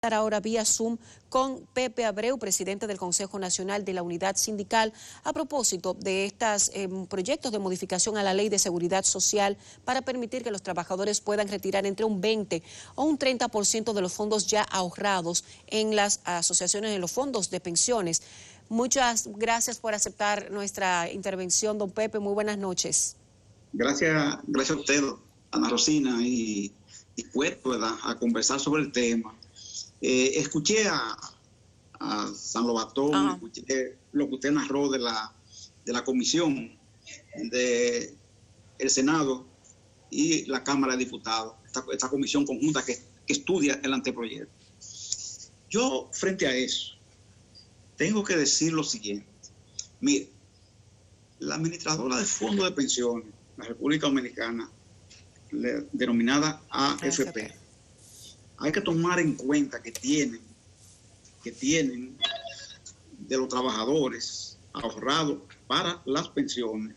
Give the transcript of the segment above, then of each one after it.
Ahora vía Zoom con Pepe Abreu, presidente del Consejo Nacional de la Unidad Sindical, a propósito de estos proyectos de modificación a la Ley de Seguridad Social para permitir que los trabajadores puedan retirar entre un 20 o un 30% de los fondos ya ahorrados en las asociaciones, en los fondos de pensiones. Muchas gracias por aceptar nuestra intervención, don Pepe. Muy buenas noches. Gracias a usted, Ana Rosina, y dispuesto, ¿verdad?, a conversar sobre el tema. Escuché a San Lobatón, escuché lo que usted narró de la comisión del Senado y la Cámara de Diputados, esta comisión conjunta que estudia el anteproyecto. Yo, frente a eso, tengo que decir lo siguiente. Mire, la administradora de fondos de pensiones, la República Dominicana, denominada AFP, hay que tomar en cuenta que tienen de los trabajadores ahorrados para las pensiones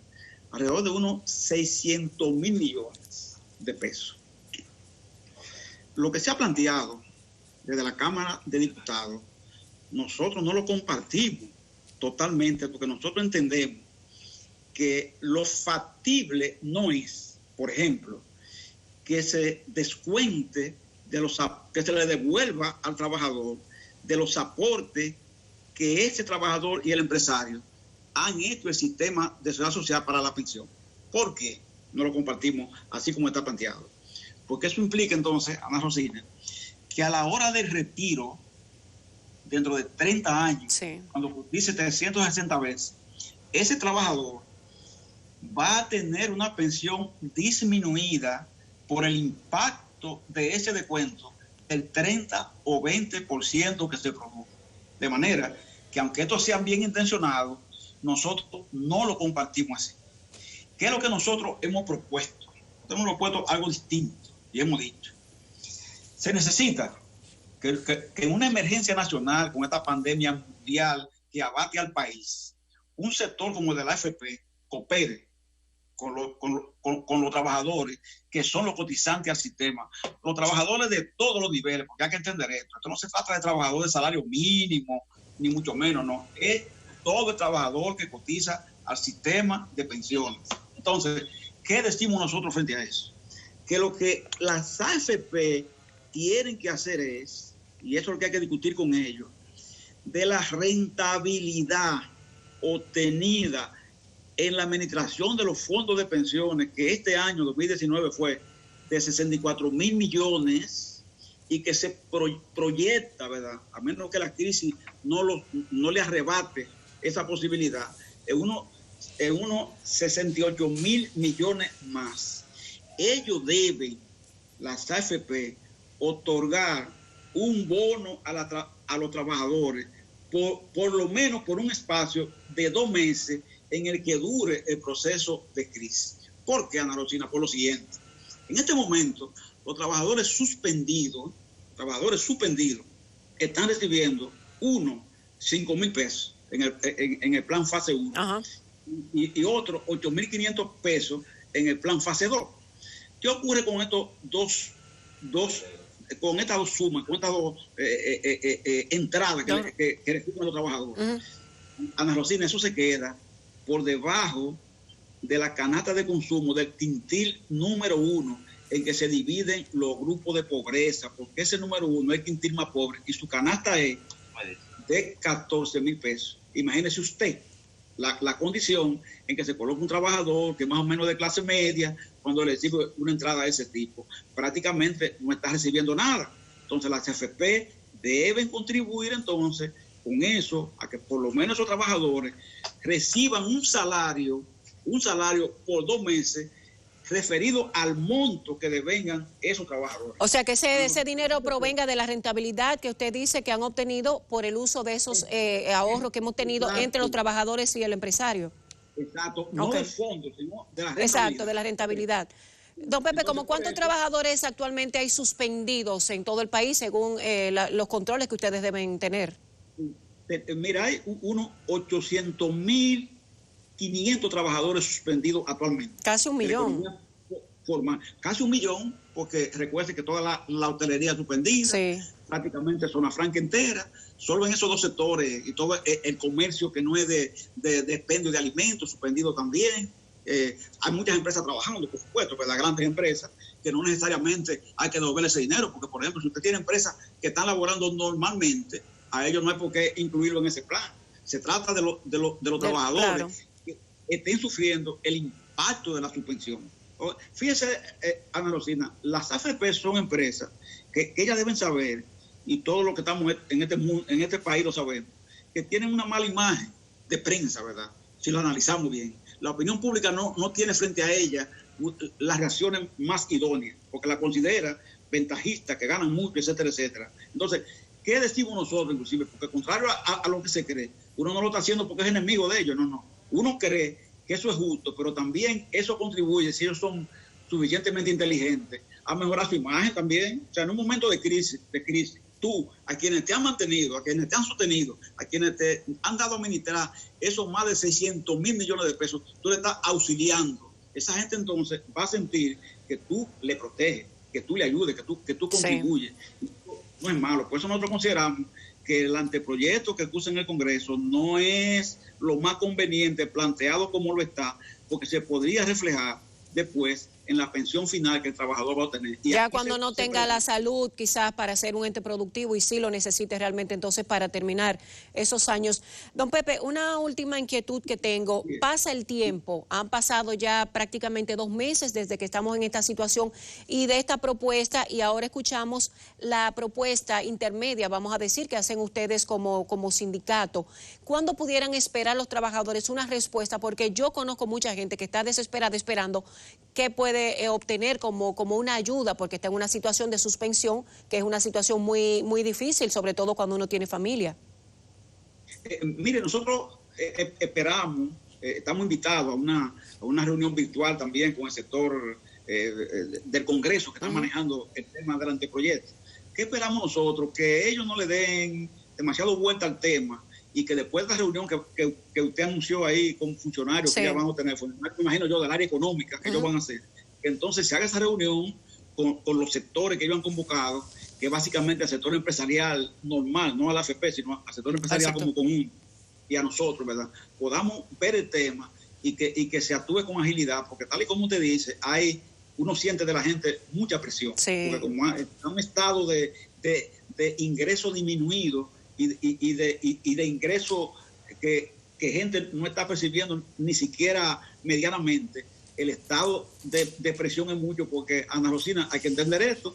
alrededor de unos 600 mil millones de pesos. Lo que se ha planteado desde la Cámara de Diputados, nosotros no lo compartimos totalmente, porque nosotros entendemos que lo factible no es, por ejemplo, que se descuente que se le devuelva al trabajador de los aportes que ese trabajador y el empresario han hecho el sistema de seguridad social para la pensión. ¿Por qué no lo compartimos así como está planteado? Porque eso implica entonces, Ana Rosina, que a la hora del retiro, dentro de 30 años, sí, cuando dice 360 veces, ese trabajador va a tener una pensión disminuida por el impacto de ese descuento del 30 o 20% que se produjo. De manera que, aunque estos sean bien intencionados, nosotros no lo compartimos así. ¿Qué es lo que nosotros hemos propuesto? Hemos propuesto algo distinto y hemos dicho: se necesita que en una emergencia nacional, con esta pandemia mundial que abate al país, un sector como el de la AFP coopere con los trabajadores que son los cotizantes al sistema, los trabajadores de todos los niveles, porque hay que entender esto. Esto no se trata de trabajadores de salario mínimo, ni mucho menos, no. Es todo el trabajador que cotiza al sistema de pensiones. Entonces, ¿qué decimos nosotros frente a eso? Que lo que las AFP tienen que hacer es, y eso es lo que hay que discutir con ellos, de la rentabilidad obtenida en la administración de los fondos de pensiones, que este año 2019 fue de 64 mil millones y que se proyecta, ¿verdad?, a menos que la crisis no le arrebate esa posibilidad, en unos 68 mil millones más. Ellos deben, las AFP, otorgar un bono a los trabajadores por lo menos por un espacio de 2 meses en el que dure el proceso de crisis. ¿Por qué, Ana Rosina? Por lo siguiente: en este momento, los trabajadores suspendidos están recibiendo 5 mil pesos en el plan fase 1 y otros 8.500 pesos en el plan fase 2. ¿Qué ocurre con estos con estas dos sumas, con estas dos entradas que reciben los trabajadores? Ana Rosina, eso se queda por debajo de la canasta de consumo del quintil número 1, en que se dividen los grupos de pobreza, porque ese número 1 es el quintil más pobre y su canasta es de 14 mil pesos. Imagínese usted la condición en que se coloca un trabajador que más o menos de clase media, cuando le recibe una entrada de ese tipo, prácticamente no está recibiendo nada. Entonces las AFP deben contribuir entonces con eso, a que por lo menos esos trabajadores reciban un salario por 2 meses referido al monto que devengan esos trabajadores. O sea, que ese dinero provenga de la rentabilidad que usted dice que han obtenido por el uso de esos ahorros que hemos tenido entre los trabajadores y el empresario. Exacto, no del fondo, sino de la rentabilidad. Exacto, de la rentabilidad. Don Pepe, ¿cómo cuántos trabajadores actualmente hay suspendidos en todo el país según los controles que ustedes deben tener? Mira, hay unos 800.500 trabajadores suspendidos actualmente. Casi 1 millón. formal. Casi 1 millón, porque recuerde que toda la hotelería suspendida, sí, prácticamente zona franca entera, solo en esos 2 sectores, y todo el comercio que no es de expendio de alimentos, suspendido también. Hay muchas empresas trabajando, por supuesto, pero las grandes empresas, que no necesariamente hay que devolver ese dinero, porque, por ejemplo, si usted tiene empresas que están laborando normalmente, a ellos no hay por qué incluirlo en ese plan. Se trata de los trabajadores, claro, que estén sufriendo el impacto de la suspensión. Fíjese, Ana Rosina, las AFP son empresas que ellas deben saber, y todos los que estamos en este país lo sabemos, que tienen una mala imagen de prensa, ¿verdad? Si lo analizamos bien. La opinión pública no tiene frente a ella las reacciones más idóneas, porque la considera ventajista, que ganan mucho, etcétera, etcétera. Entonces, ¿qué decimos nosotros, inclusive? Porque contrario a lo que se cree, uno no lo está haciendo porque es enemigo de ellos, no. Uno cree que eso es justo, pero también eso contribuye, si ellos son suficientemente inteligentes, a mejorar su imagen también. O sea, en un momento de crisis, tú, a quienes te han mantenido, a quienes te han sostenido, a quienes te han dado a administrar esos más de 600 mil millones de pesos, tú le estás auxiliando. Esa gente entonces va a sentir que tú le proteges, que tú le ayudes, que tú contribuyes. Sí. No es malo. Por eso nosotros consideramos que el anteproyecto que puse en el Congreso no es lo más conveniente planteado como lo está, porque se podría reflejar después en la pensión final que el trabajador va a obtener. Y ya cuando no tenga la salud quizás para ser un ente productivo y sí lo necesite realmente entonces para terminar esos años. Don Pepe, una última inquietud que tengo. Pasa el tiempo, han pasado ya prácticamente 2 meses desde que estamos en esta situación y de esta propuesta, y ahora escuchamos la propuesta intermedia, vamos a decir, que hacen ustedes como sindicato. ¿Cuándo pudieran esperar los trabajadores una respuesta? Porque yo conozco mucha gente que está desesperada esperando que puede obtener como una ayuda, porque está en una situación de suspensión, que es una situación muy, muy difícil, sobre todo cuando uno tiene familia. Mire, nosotros esperamos, estamos invitados a una reunión virtual también con el sector del Congreso que está manejando el tema del anteproyecto. ¿Qué esperamos nosotros? Que ellos no le den demasiado vuelta al tema y que después de la reunión que usted anunció ahí con funcionarios, sí, que ya van a tener, me imagino yo, del área económica que ellos van a hacer, que entonces se haga esa reunión con los sectores que ellos han convocado, que básicamente el sector empresarial normal, no a la AFP, sino al sector empresarial como común, y a nosotros, ¿verdad? Podamos ver el tema y que se actúe con agilidad, porque tal y como usted dice, uno siente de la gente mucha presión, sí, porque como está un estado de ingreso disminuido y de ingreso que gente no está percibiendo ni siquiera medianamente, el estado de presión es mucho, porque, Ana Rosina, hay que entender esto,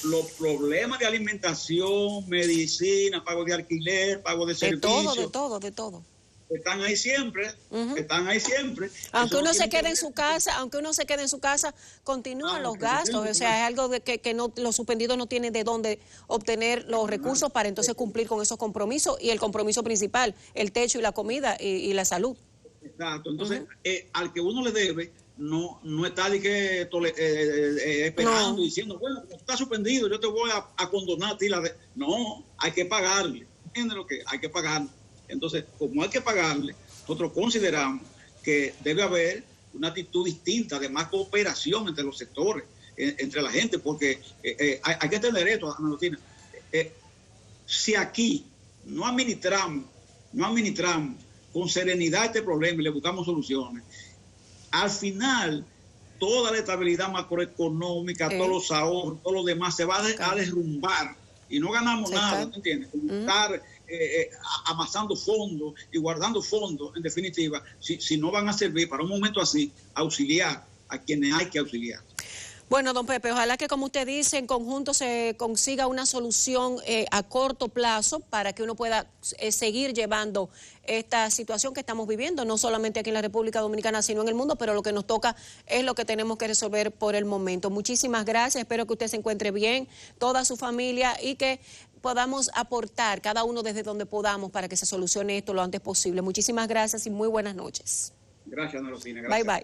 los problemas de alimentación, medicina, pago de alquiler, pago de servicios. De todo. Están ahí siempre, están ahí siempre. Aunque uno se quede en su casa, continúan los gastos. O sea, es algo de que no, los suspendidos no tienen de dónde obtener los recursos para entonces cumplir con esos compromisos, y el compromiso principal, el techo y la comida y la salud. Exacto. Entonces, al que uno le debe, no está esperando, diciendo, bueno, como está suspendido, yo te voy a condonar a ti. No, hay que pagarle. ¿Entiendes lo que hay que pagarle? Entonces, como hay que pagarle, nosotros consideramos que debe haber una actitud distinta, de más cooperación entre los sectores, entre la gente, porque hay que entender esto, Ana Rosina. Si aquí no administramos con serenidad este problema y le buscamos soluciones, al final toda la estabilidad macroeconómica, todos los ahorros, todo lo demás se va a derrumbar y no ganamos nada, ¿entiendes? Estar amasando fondos y guardando fondos, en definitiva, si no van a servir para un momento así, auxiliar a quienes hay que auxiliar. Bueno, don Pepe, ojalá que, como usted dice, en conjunto se consiga una solución a corto plazo para que uno pueda seguir llevando esta situación que estamos viviendo, no solamente aquí en la República Dominicana, sino en el mundo, pero lo que nos toca es lo que tenemos que resolver por el momento. Muchísimas gracias, espero que usted se encuentre bien, toda su familia, y que podamos aportar cada uno desde donde podamos para que se solucione esto lo antes posible. Muchísimas gracias y muy buenas noches. Gracias, Ana Rosina. Gracias. Bye, bye.